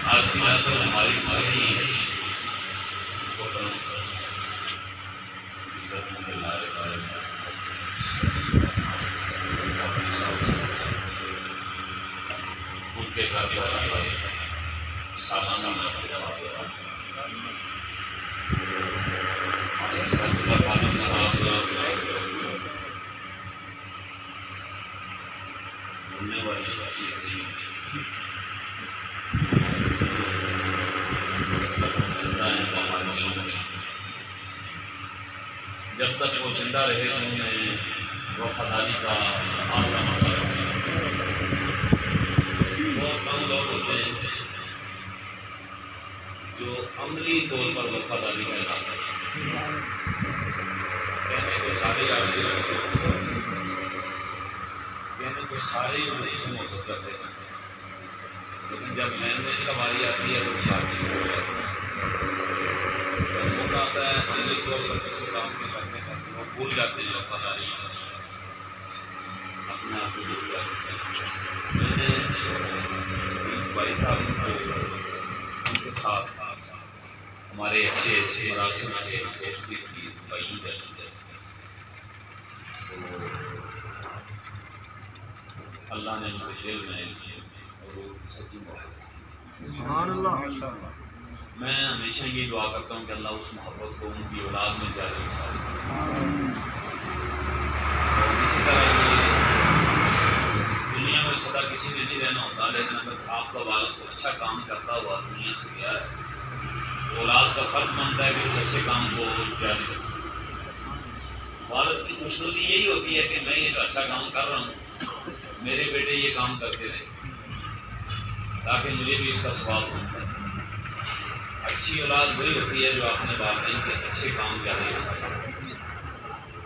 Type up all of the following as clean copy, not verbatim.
آج کی محفل ہماری کے گھر بولنے والی جب تک وہ زندہ رہے انہوں نے وفاداری کا معاملہ مسئلہ بہت کم لوگ ہوتے ہیں جو عملی طور پر وفاداری کا اعلان کرتے ہیں. کہنے کو سارے عاشق کہنے کو سارے ہی انہیں سے محبت کرتے ہیں، لیکن جب لینے کا باری آتی ہے تو بات ہو جاتی ہے. موقع آتا ہے عملی طور پر کسی کام میں کرنے کا وہ بھول جاتے ہیں وفاداری اپنے آپ کو بھول جاتے ہیں. میں نے 20-22 سال ان کے ساتھ ہمارے اچھے مراسم اچھے دوستی تھی بھائی جیسے اللہ نے ان کے دل میں اور وہ سچی محبت. میں ہمیشہ یہ دعا کرتا ہوں کہ اللہ اس محبت کو ان کی اولاد میں جاری رکھے. اور اسی طرح یہ دنیا میں سدا کسی نے نہیں رہنا ہوتا، لیکن اگر آپ کا والد اچھا کام کرتا ہوا دنیا سے گیا ہے، اولاد کا فرض بنتا ہے کہ اس اچھے کام کو جاری رکھے. والد کی خوشنودی یہی ہوتی ہے کہ میں یہ اچھا کام کر رہا ہوں، میرے بیٹے یہ کام کرتے رہے تاکہ مجھے بھی اس کا ثواب ملتا ہے. اچھی اولاد وہی ہوتی ہے جو اپنے والدین کے اچھے کام جاری رکھے.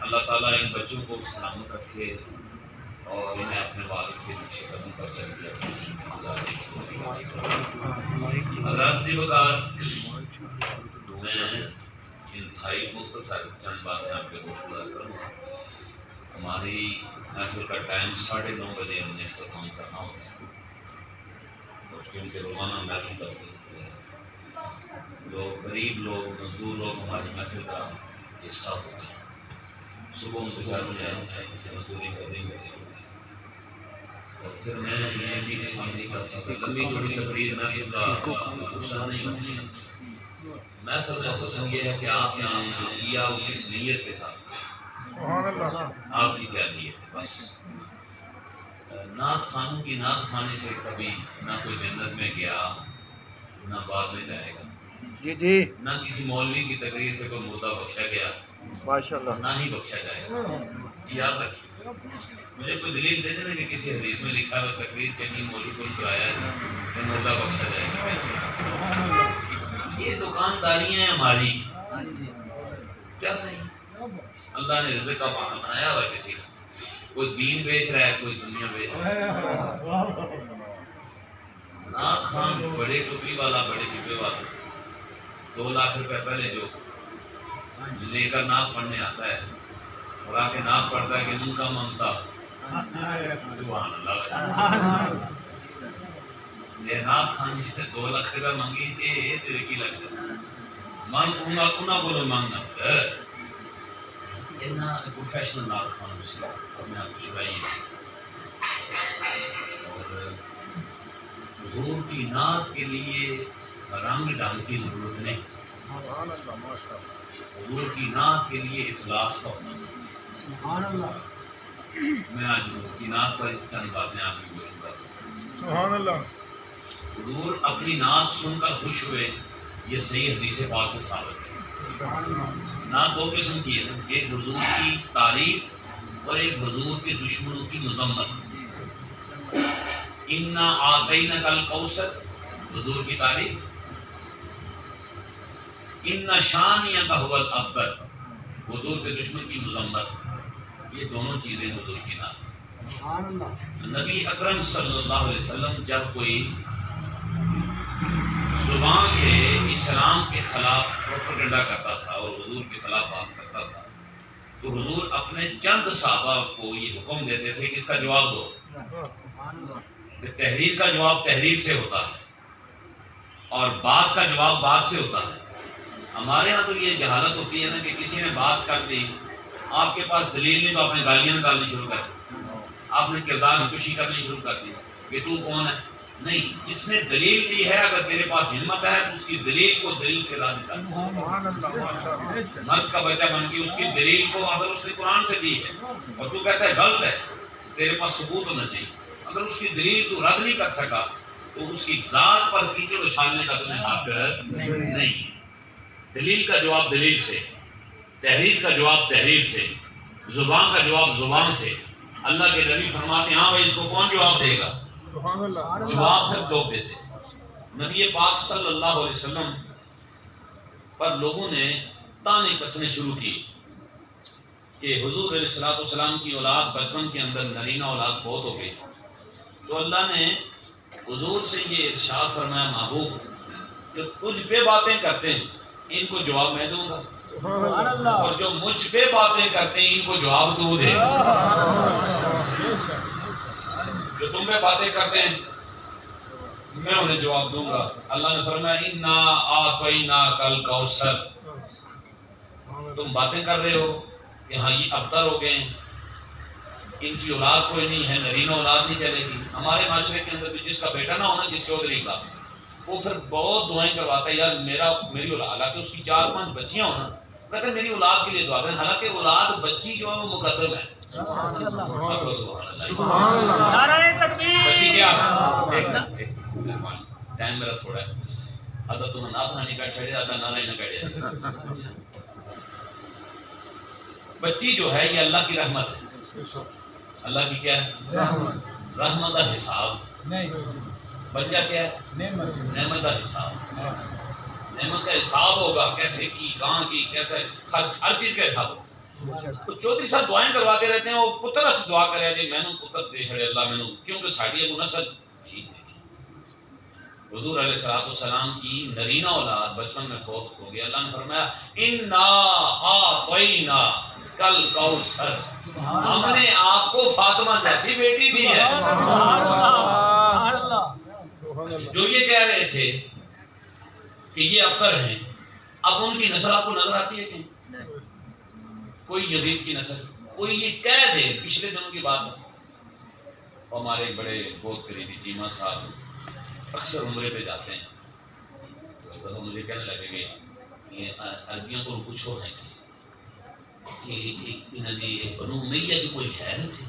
اللہ تعالیٰ ان بچوں کو سلامت رکھے اور انہیں اپنے والد کے نقش قدم پر چل کے حضرات جی بکار میں انتہائی مختصر چند باتیں آپ کے گوشوار کروں گا. ہماری محفل کا ٹائم 9:30 بجے ہم نے اختتام کرنا ہوتا ہے، کیونکہ روزانہ محفل کرتے ہیں. لوگ غریب لوگ مزدور لوگ ہماری محفل کا حصہ ہوتے ہیں. صبح ان کے ساتھ جائیں مزدوری کرنے ہوتے ہیں. اور پھر میں یہ بھی سامنے کرتا ہوں کہ لمبی چوڑی تقریر محفل کا حسن نہیں. محفل کا حسن یہ ہے کہ آپ نے جو کیا وہ کس نیت کے ساتھ کیا، آپ کی کیا نیت ہے. بس نعت خوانوں کی نعت خوانے سے کبھی نہ کوئی جنت میں گیا نہ بعد میں جائے گا. جی نہ کسی مولوی کی تقریر سے کوئی مردہ بخشا گیا ماشاءاللہ، نہ ہی بخشا جائے گا. یاد رکھیے. مجھے کوئی دلیل دے دینا کہ کسی حدیث میں لکھا ہوا تقریر چنگی مولوی کو کرایا ہے کہ مردہ بخشا جائے گا. یہ دکانداری ہے ہماری. کیا نہیں، اللہ نے رزق کا بہانہ بنایا ہوا ہے. کسی کا کوئی دین بیچ رہا ہے، کوئی دنیا بیچ رہا ہے. نعت خان بڑے ٹوپی والا بڑے جبے والا 2 لاکھ روپے پہلے جو لے کر نعت پڑھنے آتا ہے اور آ کے ناک پڑتا ہے کہ ان کا مانگتا سبحان اللہ یہ ناک خانی سے 2 لاکھ روپیہ مانگی یہ تیرے کی لگتا من انہاں کو مانگنا اتنا پروفیشنل ناک خان سے اپنے آپ کو چھڑائیے اور حضور کی نعت کے لیے رنگ ڈھنگ کی ضرورت نہیں حضور کی نعت کے لیے اخلاص کا ہونا سبحان اللہ میں آج حضور کی نعت پر چند باتیں آپ کی گوش کرتا ہوں سبحان اللہ حضور اپنی نعت سن کر خوش ہوئے یہ صحیح حدیث پاک سے ثابت ہے نعت 2 قسم کی ہے ایک حضور کی تعریف اور ایک حضور کے دشمنوں کی مذمت انا آتینک الکوثر حضور کی تعریف ان شانیک هو الابتر حضور کے دشمن کی مذمت یہ دونوں چیزیں حضور کی نعت سبحان اللہ نبی اکرم صلی اللہ علیہ وسلم جب کوئی زبان سے اسلام کے خلاف پروپیگنڈا کرتا تھا اور حضور کے خلاف بات کرتا تھا تو حضور اپنے چند صحابہ کو یہ حکم دیتے تھے کہ اس کا جواب دو سبحان اللہ کہ تحریر کا جواب تحریر سے ہوتا ہے اور بات کا جواب بات سے ہوتا ہے ہمارے ہاں تو یہ جہالت ہوتی ہے نا کہ کسی نے بات کر دی آپ کے پاس دلیل نہیں تو آپ نے گالیاں نکالنی شروع کر دی آپ نے کردار کشی کرنی شروع کر دی کہ تو کون ہے نہیں جس نے دلیل دی ہے اگر تیرے پاس ہمت ہے تو اس کی دلیل کو دلیل سے رد کر سبحان اللہ ماشاءاللہ مرد کا بچہ بن کے اس کی دلیل کو اگر اس نے قرآن سے دی ہے اور تو کہتا ہے غلط ہے تیرے پاس ثبوت ہونا چاہیے اگر اس کی دلیل تو رد نہیں کر سکا تو اس کی ذات پر کیچڑ اچھالنے کا تمہیں حق نہیں دلیل کا جواب دلیل سے تحریر کا جواب تحریر سے زبان کا جواب زبان سے اللہ کے نبی فرماتے ہیں ہاں بھائی اس کو کون جواب دے گا سبحان اللہ جواب پھر لوگ دیتے نبی پاک صلی اللہ علیہ وسلم پر لوگوں نے تانے کسنے شروع کی کہ حضور علیہ السلام کی اولاد بچپن کے اندر نرینہ اولاد فوت ہو گئی تو اللہ نے حضور سے یہ ارشاد فرمایا محبوب جو تجھ پہ باتیں کرتے ہیں ان کو جواب میں دوں گا سبحان اللہ اور جو مجھ پہ باتیں کرتے ہیں ان کو جواب تو دے گا جو تم پہ باتیں کرتے ہیں میں انہیں جواب دوں گا اللہ نے فرمایا انا آتیناک الکوثر تم باتیں کر رہے ہو کہ ہاں یہ ابتر ہو گئے ہیں ان کی اولاد کوئی نہیں ہے نرینہ اولاد نہیں چلے گی ہمارے معاشرے کے اندر جس کا بیٹا نہ ہونا جس چودھری کا وہ پھر بہت دعائیں کرواتا ہے یار میری اولاد حالانکہ اس کی 4-5 بچیاں ہونا کہتے ہیں میری اولاد کے لیے دعا کریں حالانکہ اولاد بچی جو ہے وہ مقدم ہے سبحان اللہ سبحان اللہ سبحان اللہ نعرہ تکبیر بچی کیا ٹائم میرا تھوڑا ہے آدھا تمہیں نہ تھانی بیٹھ چڑھے آدھا نہ لینا بیٹھے بچی جو ہے یہ اللہ کی رحمت ہے اللہ کی کیا ہے رحمت کا حساب بچہ کیا ہے نعمت کا حساب نعمت کا حساب ہوگا کیسے کی کہاں کی کیسے خرچ ہر چیز کا حساب ہوگا تو چودھری صاحب دعائیں کرواتے رہتے ہیں وہ پتر سے دعا کرے جی میں نے پتر دے چھڑے اللہ میں نے کیونکہ ساڑی ابو نسل نہیں دیکھی حضور علیہ السلام کی نرینہ اولاد بچپن میں فوت ہو گئی اللہ نے فرمایا انا آتینا کل کوثر ہم نے آپ کو فاطمہ جیسی بیٹی دی ہے سبحان اللہ جو یہ کہہ رہے تھے کہ یہ ابتر ہیں اب ان کی نسل آپ کو نظر آتی ہے کہ کوئی یزید کی نسل کوئی یہ کہہ دے پچھلے دنوں کی بات اور ہمارے بڑے بہت قریبی چیمہ صاحب اکثر عمرے پہ جاتے ہیں تو مجھے کہنے لگے کہ یہ عربیوں کو پوچھو ہے کہ انہوں نے بنو امیہ جو کوئی ہے نہیں تھی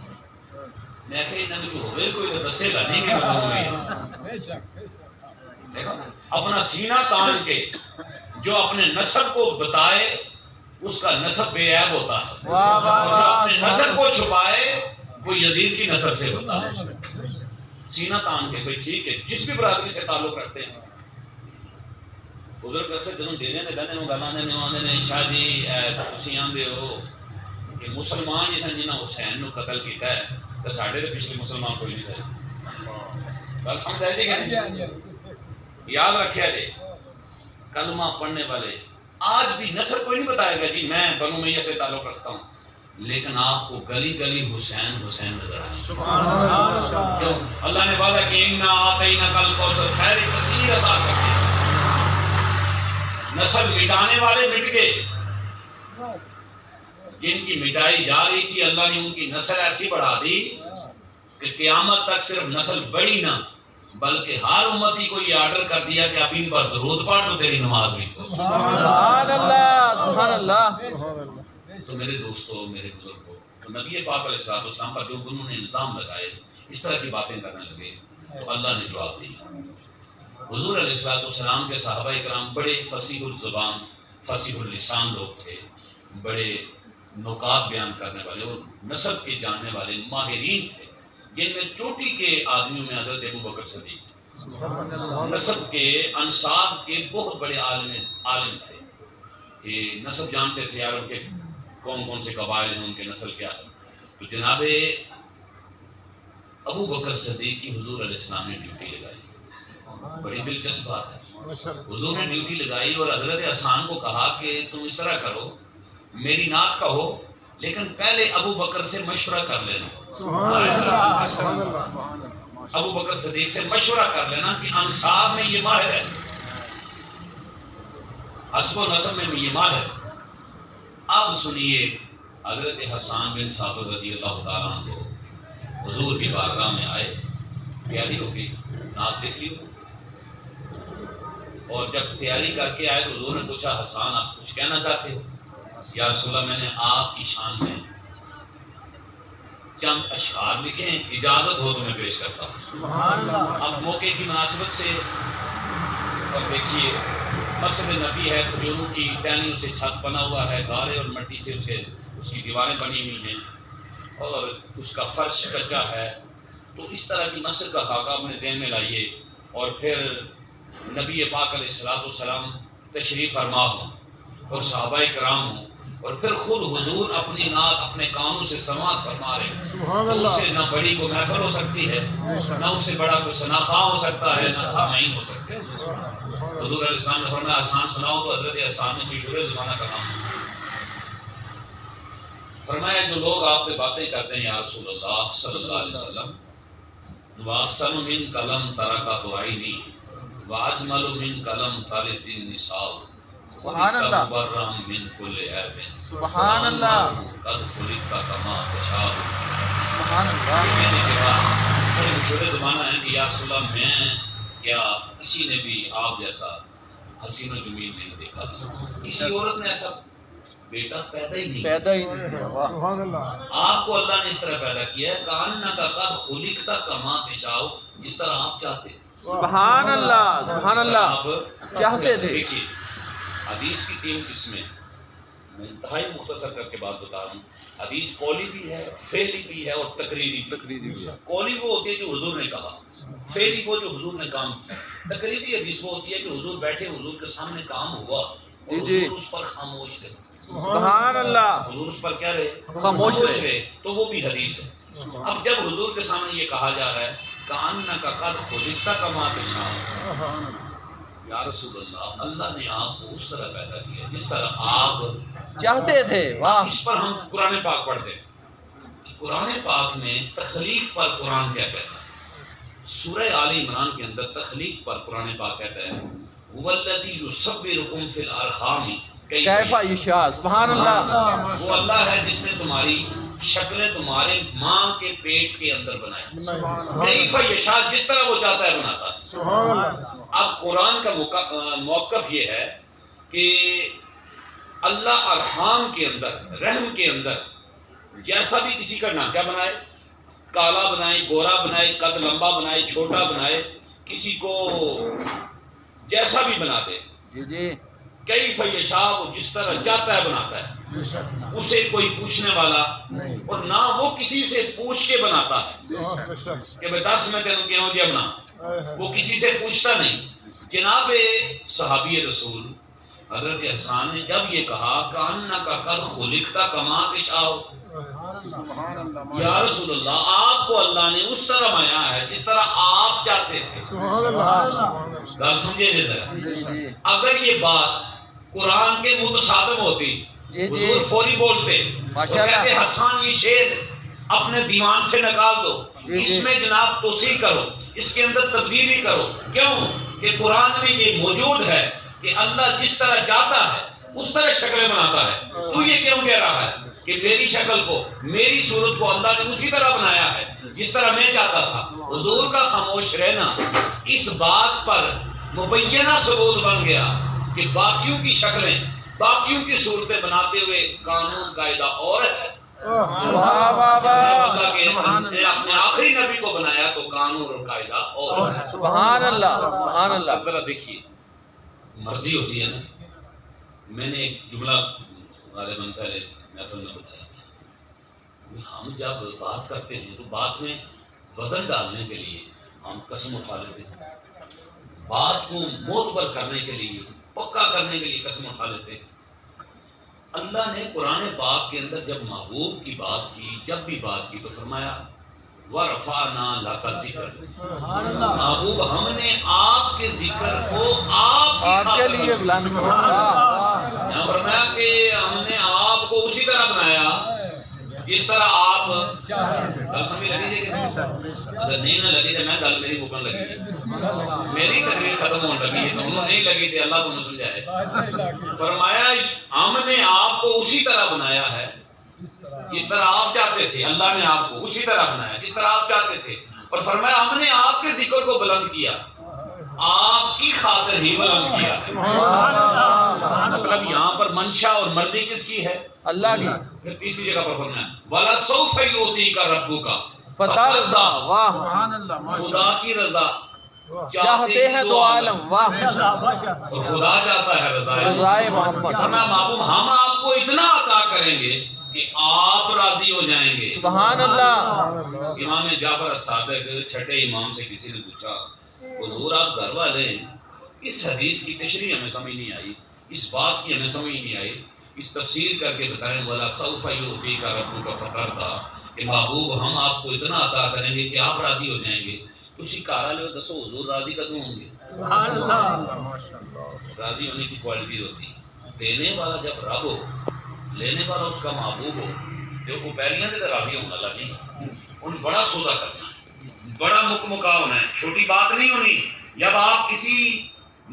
میں کہ انہوں نے جو ہوئے کوئی تو دسے گا نہیں کہ بنو امیہ دیکھو اپنا سینہ تان کے جو اپنے نسب کو بتائے اس کا نسب بے عیب ہوتا ہے اور جو اپنے نسب کو چھپائے وہ یزید کی نسب سے ہوتا ہے سینہ تان کے بھئی ٹھیک ہے جس بھی برادری سے تعلق رکھتے ہیں بزرگ اکثر جنہوں دینے دے بہنے ہوں گلانے نوانے نے شاہ جی تسی آندے ہو کہ مسلمان جیسا جنہاں حسین نو قتل کیتا ہے تو ساڑھے دے پچھلے مسلمان کوئی نہیں تھے بات سمجھ آئے جی کہ نہیں یاد رکھیا جی کلمہ پڑھنے والے آج بھی نسل کوئی نہیں بتائے گا جی میں بنو امیہ سے تعلق رکھتا ہوں لیکن آپ کو گلی گلی حسین حسین نظر آئے. سبحان اللہ. کیوں؟ اللہ نے وعدہ کہ اِنَّا آتَيْنَاكَ الْكَوْثَرَ خیر کثیر عطا کر دیا. نسل مٹانے والے مٹ گئے، جن کی مٹائی جا رہی تھی اللہ نے ان کی نسل ایسی بڑھا دی کہ قیامت تک صرف نسل بڑھی نہ بلکہ ہر امتی کو یہ آرڈر کر دیا کہ اب ان پر درود پڑھ تو تیری نماز بھی ہو. سبحان اللہ سبحان اللہ. سبحان اللہ. تو میرے دوستو، میرے بزرگوں، تو نبی پاک علیہ السلام پر جو انہوں نے الزام لگائے، اس طرح کی باتیں کرنے لگے، تو اللہ نے جواب دیا. حضور علیہ السلام کے صحابہ کرام بڑے فصیح الزبان فصیح اللسان لوگ تھے، بڑے نکات بیان کرنے والے اور نسب کے جاننے والے ماہرین تھے، جن میں چوٹی کے آدمیوں میں حضرت ابو بکر صدیق تھے. نسب کے انساب کے بہت بڑے عالم تھے کہ نسب جانتے تھے عرب کے کون کون سے قبائل ہیں، ان کے نسل کیا ہے. تو جناب ابو بکر صدیق کی حضور علیہ السلام نے ڈیوٹی لگائی. بڑی دلچسپ بات ہے. حضور نے ڈیوٹی لگائی اور حضرت حسان کو کہا کہ تم اس طرح کرو، میری نعت کہو لیکن پہلے ابو بکر سے مشورہ کر لینا. سبحان اللہ. سبحان اللہ. ابو بکر صدیق سے مشورہ کر لینا کہ انصاب میں یہ ماہر ہے، حسب و نسب میں یہ ماہر ہے. اب سنیے، حضرت حسان بن ثابت رضی اللہ تعالیٰ عنہ حضور کی بارگاہ میں آئے، تیاری ہو گئی، نعت لکھ لی. اور جب تیاری کر کے آئے تو حضور نے پوچھا حسان آپ کچھ کہنا چاہتے ہو؟ یا رسول اللہ میں نے آپ کی شان میں چند اشعار لکھیں، اجازت ہو تو میں پیش کرتا ہوں. سبحان اللہ. اب موقع کی مناسبت سے اور دیکھیے مسجد نبی ہے، کھجوروں کی ٹہنیوں سے چھت بنا ہوا ہے، گارے اور مٹی سے اس کی دیواریں بنی ہوئی ہیں اور اس کا فرش کچا ہے. تو اس طرح کی مسجد کا خاکہ اپنے ذہن میں لائیے اور پھر نبی پاک علیہ السلام تشریف فرما ہوں اور صحابہ کرام ہوں اور پھر خود حضور اپنی نعت اپنے کانوں سے سماعت فرما رہے ہیں. سبحان تو اس اللہ. سے نہ بڑی کو محفل ہو سکتی ہے، نہ اس سے بڑا کوئی ثناخواہ ہو سکتا ہے، نہ سامعین ہو سکتے ہیں. حضور علیہ السلام نے فرمایا آسان سناؤ، تو حضرت حسان نے مشہور زمانہ کا نام فرمایا جو لوگ آپ پہ باتیں کرتے ہیں یا رسول اللہ صلی اللہ علیہ وسلم، وَأَحْسَنُ مِنْ قَلَمْ تَرَكَتُ عَيْنِي وَأَجْمَلُ مِنْ قَلَمْ طَلِتِ النِّسَاءُ سبحان اللہ. مُبَرَّمْ مِنْ كُلِّ عَيْبٍ سبحان اللہ. قَدْ خُلِقْتَ كَمَا تَشَاءُ. سبحان اللہ. میں نے کہا بڑے مشہور زمانہ ہے کہ یا رسول اللہ میں کیا کسی نے بھی آپ جیسا حسین و جمیل نہیں دیکھا، کسی عورت نے ایسا بیٹا پیدا ہی نہیں کیا. پیدا ہی نہیں ہوا. واہ. سبحان اللہ. آپ کو اللہ نے اس طرح پیدا کیا ہے کَأَنَّكَ قَدْ خُلِقْتَ كَمَا تَشَاءُ، جس طرح آپ چاہتے تھے. سبحان اللہ سبحان اللہ. آپ چاہتے تھے. دیکھیے حدیث کی 3 قسمیں میں انتہائی مختصر کر کے بات بتا رہا ہوں. حدیث قولی بھی ہے، فعلی بھی ہے اور تقریری بھی. قولی وہ ہوتی ہے جو حضور نے کہا، فعلی وہ جو حضور نے کام کیا. تقریری حدیث وہ ہوتی ہے کہ حضور بیٹھے، حضور کے سامنے کام ہوا اور حضور اس پر خاموش رہے. سبحان اللہ. حضور اس پر کیا رہے؟ خاموش رہے. تو وہ بھی حدیث ہے. اب جب حضور کے سامنے یہ کہا جا رہا ہے کَأَنَّكَ قَدْ خُلِقْتَ كَمَا تَشَاءُ، یا رسول اللہ اللہ نے آپ کو اس طرح پیدا کیا جس طرح آپ چاہتے تھے. واہ. اس پر ہم قرآن پاک پڑھتے ہیں. قرآن پاک میں تخلیق پر قرآن کیا کہتا ہے؟ سورہ آل عمران کے اندر تخلیق پر قرآن پاک کہتا ہے هُوَ الَّذِي يُصَوِّرُكُمْ فِي الْأَرْحَامِ کیفَ یشاء. سبحان اللہ. وہ اللہ ہے جس نے تمہاری شکلیں تمہارے ماں کے پیٹ کے اندر بنائی. کیف یشاء، جس طرح وہ چاہتا ہے بناتا ہے. سبحان اللہ. اب قرآن کا موقف یہ ہے کہ اللہ ارحام کے اندر، رحم کے اندر جیسا بھی کسی کا ڈھانچہ بنائے، کالا بنائے، گورا بنائے، قد لمبا بنائے، چھوٹا بنائے، کسی کو جیسا بھی بنا دے. جی جی. کیف یشاء، وہ جس طرح چاہتا ہے بناتا ہے. اسے کوئی پوچھنے والا اور نہ وہ کسی سے پوچھ کے بناتا ہے کہ بھائی 10 میں تینوں کیا ہو گیا بنا. وہ کسی سے پوچھتا نہیں. جناب صحابی رسول حضرت حسان نے جب یہ کہا کَأَنَّكَ قَدْ خُلِقْتَ كَمَا تَشَاءُ، یا رسول اللہ آپ کو اللہ نے اس طرح بنایا ہے جس طرح آپ چاہتے تھے. سبحان اللہ. گل سمجھے ذرا. جی جی. اگر یہ بات قرآن کے متصادم ہوتی جی جی حضور فوری بولتے ماشاء اور اللہ۔ کہتے حسان یہ شعر اپنے دیوان سے نکال دو، جی اس جی۔ میں جناب توسیع کرو، اس کے اندر تبدیلی کرو۔ کیوں کہ قرآن میں یہ موجود ہے کہ اللہ جس طرح چاہتا ہے اس طرح شکلیں بناتا ہے۔ تو یہ کیوں کہہ رہا ہے کہ میری شکل کو، میری صورت کو اللہ نے اسی طرح بنایا ہے جس طرح میں چاہتا تھا۔ حضور کا خاموش رہنا اس بات پر مبینہ ثبوت بن گیا کہ باقیوں کی شکلیں، باقیوں کی صورتیں بناتے ہوئے قانون قاعدہ اور ہے۔ واہ واہ واہ، اللہ کے اپنے آخری نبی کو بنایا تو قانون اور قاعدہ اور ہے۔ سبحان اللہ سبحان اللہ۔ اب ذرا دیکھیے، مرضی ہوتی ہے نا۔ میں نے ایک جملہ غالباً پہلے محفل میں بتایا تھا، ہم جب بات کرتے ہیں تو بات میں وزن ڈالنے کے لیے ہم قسم اٹھا لیتے ہیں، بات کو معتبر کرنے کے لیے، پکا کرنے کے لیے قسم اٹھا لیتے ہیں۔ اللہ نے قرآن پاک کے اندر جب محبوب کی بات کی، جب بھی بات کی تو فرمایا وَرَفَعْنَا لَكَ ذِكْرَكَ، سبحان اللہ، محبوب ہم نے آپ کے ذکر کو آپ کی آپ کے خاطر لیے بنایا۔ بلند کیا۔ واہ، یہاں فرمایا کہ ہم نے آپ کو اسی طرح بنایا جس طرح آپ گل سمجھ لگی جی کہ نہیں؟ اگر نہیں نہ لگی تو میں گل میری مکن لگی ہے، میری تقریر ختم ہونے لگی ہے، تمہیں نہیں لگی تو اللہ تمہیں سمجھائے۔ فرمایا ہم نے آپ کو اسی طرح بنایا ہے جس طرح آپ چاہتے تھے، اللہ نے آپ کو اسی طرح بنایا جس طرح آپ چاہتے تھے، اور فرمایا ہم نے آپ کے ذکر کو بلند کیا، آپ کی خاطر ہی بلند کیا۔ مطلب یہاں پر منشا اور مرضی کس کی ہے؟ اللہ کی۔ پھر تیسری جگہ پر فرمایا وَلَسَوْفَ يُعْطِيكَ رَبُّكَ فترضى، واہ، سبحان اللہ، خدا کی رضا چاہتے ہیں تو عالم، واہ، اور خدا چاہتا ہے رضائے رضائے محمد۔ فرمایا محبوب ہم آپ کو اتنا عطا کریں گے کہ آپ راضی ہو جائیں گے۔ سبحان اللہ۔ امام جعفر الصادق چھٹے امام سے کسی نے پوچھا حضور آپ گھر والے ہیں، اس حدیث کی تشریح ہمیں سمجھ نہیں آئی، اس بات کی ہمیں سمجھ نہیں آئی، اس تفسیر کر کے بتائیں۔ وَلَا سَوْفَ يُعْطِيكَ رَبُّكَ فَتَرْضَىٰ، کہ محبوب ہم آپ کو اتنا عطا کریں گے کہ آپ راضی ہو جائیں گے۔ تسی کارا لو دسو حضور راضی کدوں ہوں گے؟ سبحان اللہ، ماشاء اللہ، راضی ہونے کی کوالٹی ہوتی ہے، دینے والا جب رب ہو، لینے والا اس کا محبوب ہو، جو کو پہلیاں سے راضی ہونا اللہ نہیں، ان بڑا سودا کرنا ہے، بڑا مکمکا ہونا ہے، چھوٹی بات نہیں ہونی۔ جب آپ کسی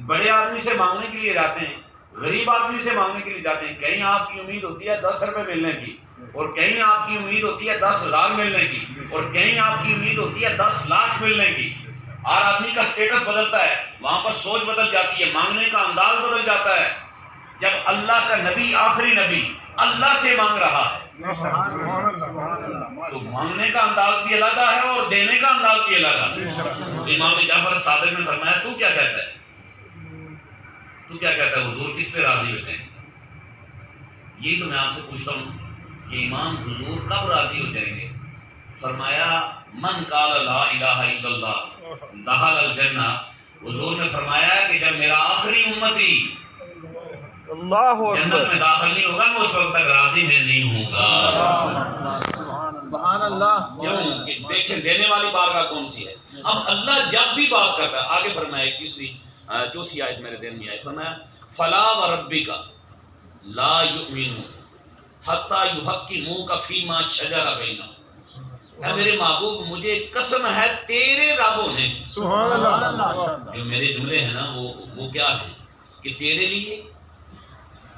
بڑے آدمی سے مانگنے کے لیے جاتے ہیں، غریب آدمی سے مانگنے کے لیے جاتے ہیں، کہیں آپ کی امید ہوتی ہے 10 روپے ملنے کی، اور کہیں آپ کی امید ہوتی ہے 10,000 ملنے کی، اور کہیں آپ کی امید ہوتی ہے 10 لاکھ ملنے کی۔ ہر آدمی کا سٹیٹس بدلتا ہے، وہاں پر سوچ بدل جاتی ہے، مانگنے کا انداز بدل جاتا ہے۔ جب اللہ کا نبی، آخری نبی اللہ سے مانگ رہا ہے سبحان اللہ، تو مانگنے کا انداز بھی علیحدہ ہے اور دینے کا انداز بھی علیحدہ ہے۔ امام جعفر صادق نے فرمایا تو کیا کہتا ہے، تو کیا کہتا ہے حضور کس پہ راضی ہوتے ہیں؟ یہی تو میں آپ سے پوچھتا ہوں کہ امام حضور کب راضی ہو جائیں گے؟ فرمایا من قال لا الہ الا اللہ دخل الجنہ۔ حضور نے فرمایا کہ جب میرا آخری امتی اللہ جنت اکبر، میں داخل نہیں ہوگا میں اس وقت تک راضی میں نہیں ہوں گا۔ سبحان اللہ۔ کیوں کہ دیکھیں دینے والی بارگاہ کون سی ہے۔ اب اللہ جب بھی بات کرتا ہے، آگے فرمایا تیسری چوتھی آیت میرے ذہن میں آئی، فرمایا فلا وربک لا یؤمنون حتی یحکموک فیما شجر بینہم۔ اے میرے محبوب مجھے قسم ہے تیرے رب ہونے کی، سبحان اللہ، ماشاء اللہ، جو میرے جملے ہیں نا وہ کیا ہیں کہ تیرے لیے،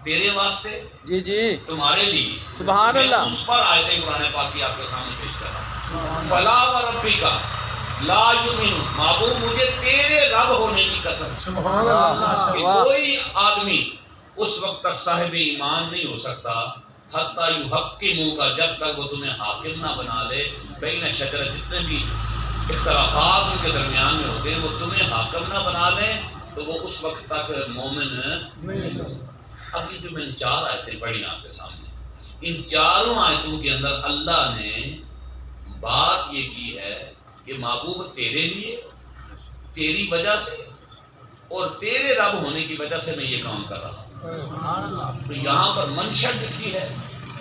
تیرے واسطے، جی جی، تمہارے لیے۔ سبحان اللہ۔ میں اس پر آیتیں قرآن پاک کی آپ کے سامنے پیش کر رہا ہوں۔ فلا وربک لا یؤمنون، محبوب مجھے تیرے رب ہونے کی قسم سبحان اللہ، ماشاء کہ اللہ، کوئی آدمی اس وقت تک صاحب ایمان نہیں ہو سکتا حتی یحکموک، جب تک وہ تمہیں حاکم نہ بنا لے، بین شجر، جتنے بھی اختلافات ان کے درمیان میں ہوتے ہیں وہ تمہیں حاکم نہ بنا لیں تو وہ اس وقت تک مومن نہیں ہو سکتا۔ اب یہ جو میں نے 4 آیتیں پڑھی آپ کے سامنے، ان 4 آیتوں کے اندر اللہ نے بات یہ کی ہے کہ محبوب تیرے لیے، تیری وجہ سے اور تیرے رب ہونے کی وجہ سے میں یہ کام کر رہا ہوں۔ تو یہاں پر منشا کس کی ہے،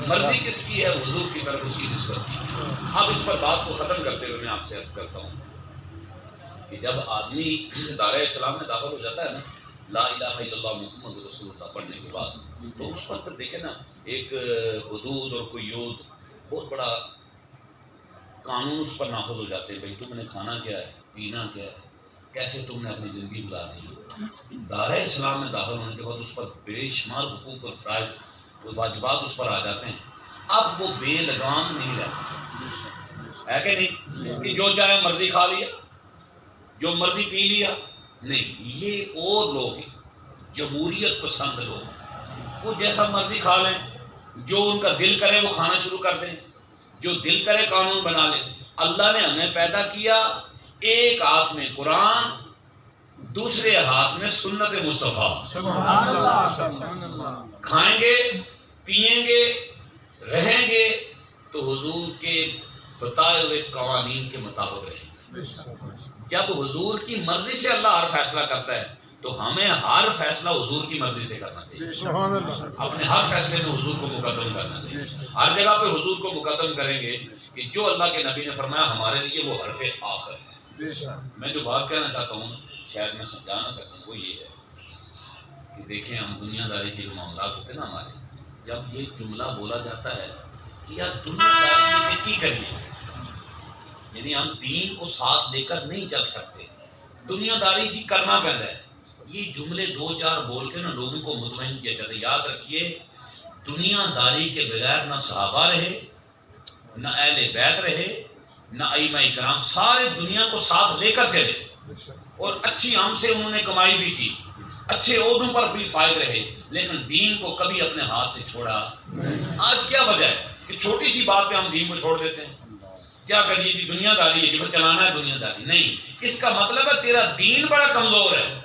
مرضی کس کی ہے؟ حضور کی طرف اس کی نسبت کی ہے۔ اب اس پر بات کو ختم کرتے ہوئے میں آپ سے عرض کرتا ہوں کہ جب آدمی دار اسلام میں داخل ہو جاتا ہے نا، لا الہ الا اللہ محمد رسول اللہ پڑھنے کے بعد، تو اس وقت پر دیکھیں نا ایک حدود اور قیود بہت بڑا قانون اس پر نافذ ہو جاتے ہیں. بھائی تم نے کھانا کیا ہے، پینا کیا ہے، کیسے تم نے اپنی زندگی گزارنی ہے. دار اسلام میں داخل ہونے کے بعد اس پر بے شمار حقوق اور فرائض اور واجبات اس پر آ جاتے ہیں. اب وہ بے لگام نہیں رہتا ہے کہ نہیں کہ جو چاہے مرضی کھا لیا، جو مرضی پی لیا. نہیں، یہ اور لوگ ہیں جمہوریت پسند لوگ، وہ جیسا مرضی کھا لیں، جو ان کا دل کرے وہ کھانا شروع کر دیں، جو دل کرے قانون بنا لیں. اللہ نے ہمیں پیدا کیا ایک ہاتھ میں قرآن، دوسرے ہاتھ میں سنت مصطفیٰ. سبحان اللہ سبحان اللہ. کھائیں گے، پیئیں گے، رہیں گے تو حضور کے بتائے ہوئے قوانین کے مطابق رہیں گے. بے شک. جب حضور کی مرضی سے اللہ ہر فیصلہ کرتا ہے تو ہمیں ہر فیصلہ حضور کی مرضی سے کرنا چاہیے. سبحان اللہ. اپنے ہر فیصلے میں حضور کو مقدم کرنا چاہیے. ہر جگہ پہ حضور کو مقدم کریں گے کہ جو اللہ کے نبی نے فرمایا ہمارے لیے وہ حرف آخر ہے. بے شک. میں جو بات کہنا چاہتا ہوں شاید میں سمجھا نہ سکوں، وہ یہ ہے کہ دیکھیں ہم دنیا داری کے جو معاملات ہوتے ہیں نا ہمارے، جب یہ جملہ بولا جاتا ہے کہ یار دنیا داری میں کی کریے، یعنی ہم دین کو ساتھ لے کر نہیں چل سکتے، دنیا داری جی کرنا پڑتا ہے. یہ جملے دو چار بول کے نا لوگوں کو مطمئن کیا جاتا ہے. یاد رکھیے دنیا داری کے بغیر نہ صحابہ رہے، نہ اہل بیت رہے، نہ ائمہ کرام، سارے دنیا کو ساتھ لے کر چلے اور اچھی ہم سے انہوں نے کمائی بھی کی، اچھے عہدوں پر بھی فائد رہے، لیکن دین کو کبھی اپنے ہاتھ سے چھوڑا. آج کیا وجہ ہے کہ چھوٹی سی بات پہ ہم دین کو چھوڑ دیتے ہیں؟ کیا کریے جی دنیا داری ہے، جب چلانا ہے دنیا داری. نہیں، اس کا مطلب ہے تیرا دین بڑا کمزور ہے،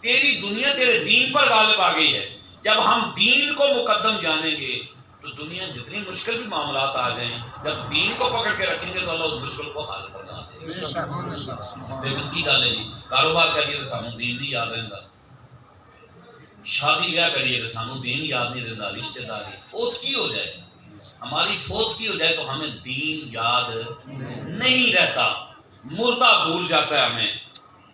تیری دنیا تیرے دین پر غالب آ گئی ہے. جب ہم دین کو مقدم جانیں گے تو دنیا جتنی مشکل بھی معاملات آ جائیں، جب دین کو پکڑ کے رکھیں گے تو اللہ اس مشکل کو حل فرما دے بے گا. شک. لیکن کی گل ہے جی کاروبار کریے تو سانو دین نہیں یاد رہتا، شادی بیاہ کریے تو سانو دین یاد نہیں رہتا، رشتے داری فوت کی ہو جائے، ہماری فوت کی ہو جائے تو ہمیں دین یاد نہیں رہتا، مردہ بھول جاتا ہے، ہمیں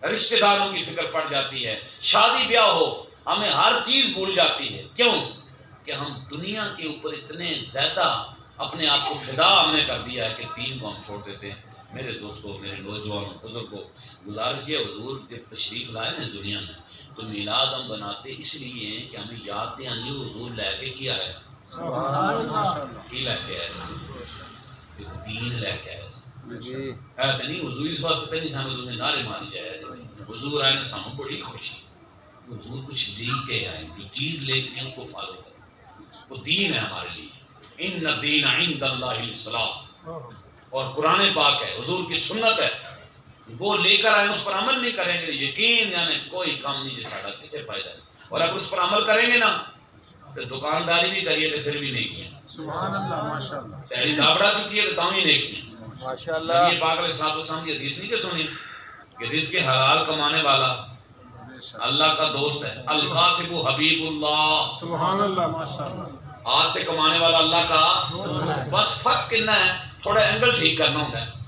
رشتے داروں کی فکر پڑ جاتی ہے، شادی بیاہ ہو ہمیں ہر چیز بھول جاتی ہے. کیوں کہ ہم دنیا کے اوپر اتنے زیادہ اپنے آپ کو فدا ہم نے کر دیا ہے کہ دین کو ہم چھوڑ دیتے ہیں. میرے دوستوں، میرے نوجوانوں، بزرگوں، گزارش یہ حضور جب تشریف لائے نا اس دنیا میں تو میلاد ہم بناتے اس لیے ہیں کہ ہمیں یاد دہانی حضور لے کے کیا ہے، سبحان اللہ. کی لے کے ایسا ایک دین لے کے ایسا جی ہے کہ نہیں. حضور اس واسطے پہلے سامنے تمہیں نعرے ماری جائے حضور آئے نا سامنے بڑی خوشی، حضور کچھ لے کے آئے، جو چیز لے کے اس کو فالو کریں، وہ دین ہے ہمارے لیے. ان الدین عند اللہ الاسلام، اور قرآن پاک ہے، حضور کی سنت ہے، وہ لے کر آئے اس پر عمل نہیں کریں گے یقین یعنی کوئی کام نہیں جیسا کسے فائدہ ہے. اور اگر اس پر عمل کریں گے نا تو دکانداری بھی کریے تو پھر بھی نہیں کیا، سبحان اللہ. ماشاء اللہ. تیری دابڑا چکی ہے تو تاں ہی نہیں کیا. ماشاء اللہ. نبی پاک علیہ الصلوۃ والسلام کی حدیث نہیں کہ سنی کہ رزق حلال کمانے والا بے شک. اللہ کا دوست ہے، القاسب حبیب اللہ، سبحان اللہ. ماشاء اللہ. ہاتھ سے کمانے والا اللہ کا. بس فرق کتنا ہے، تھوڑا اینگل ٹھیک کرنا ہوتا ہے،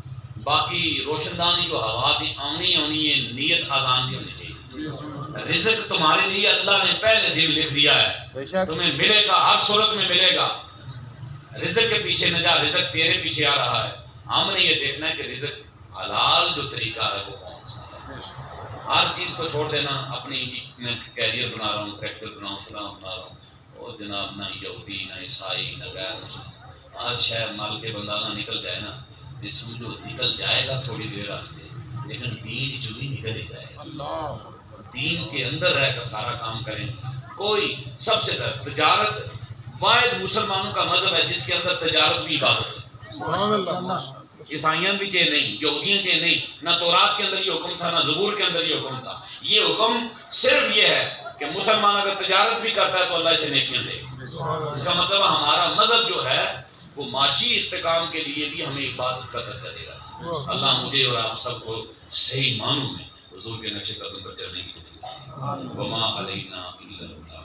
باقی روشن دانی جو ہوا دی آنی ہے، نیت آزان کی ہونی چاہیے. رزق تمہارے لیے اللہ نے پہلے دن لکھ دیا ہے، بے شک. تمہیں ملے گا، ہر صورت میں ملے گا. رزق کے پیچھے نہ جا، رزق تیرے پیچھے آ رہا ہے. ہم نے یہ دیکھنا ہے کہ رزق حلال جو طریقہ ہے وہ کون سا ہے. ہر چیز کو چھوڑ دینا، اپنی میں کیریئر بنا رہا ہوں، کریکٹر بنا رہا ہوں، فلاں بنا رہا ہوں، اور جناب نہ یہودی نہ عیسائی نہ غیر مسلم، آج شہر مال کے بندہ نہ نکل جائے نا، جس میں جو نکل جائے گا تھوڑی دیر راستے، لیکن دین جو بھی نکل ہی جائے گا. اللہ. دین کے اندر رہ کر سارا کام کریں. کوئی سب سے زیادہ تجارت واحد مسلمانوں کا مذہب ہے جس کے اندر تجارت بھی عبادت ہے. سبحان اللہ. عیسائیاں بھی چاہیے نہیں، یہودیاں چاہیے نہیں، نہ تورات کے اندر یہ حکم تھا، نہ زبور کے اندر یہ حکم تھا. یہ حکم صرف یہ ہے کہ مسلمان اگر تجارت بھی کرتا ہے تو اللہ اسے نیکیاں دے گا. اس کا مطلب ہمارا مذہب جو ہے وہ معاشی استحکام کے لیے بھی ہمیں عبادت کا درجہ دے رہا ہے. اللہ مجھے اور آپ سب کو صحیح معنوں میں حضور کے نقش قدم پر چلنے کی توفیق دے. وما علینا الا البلاغ.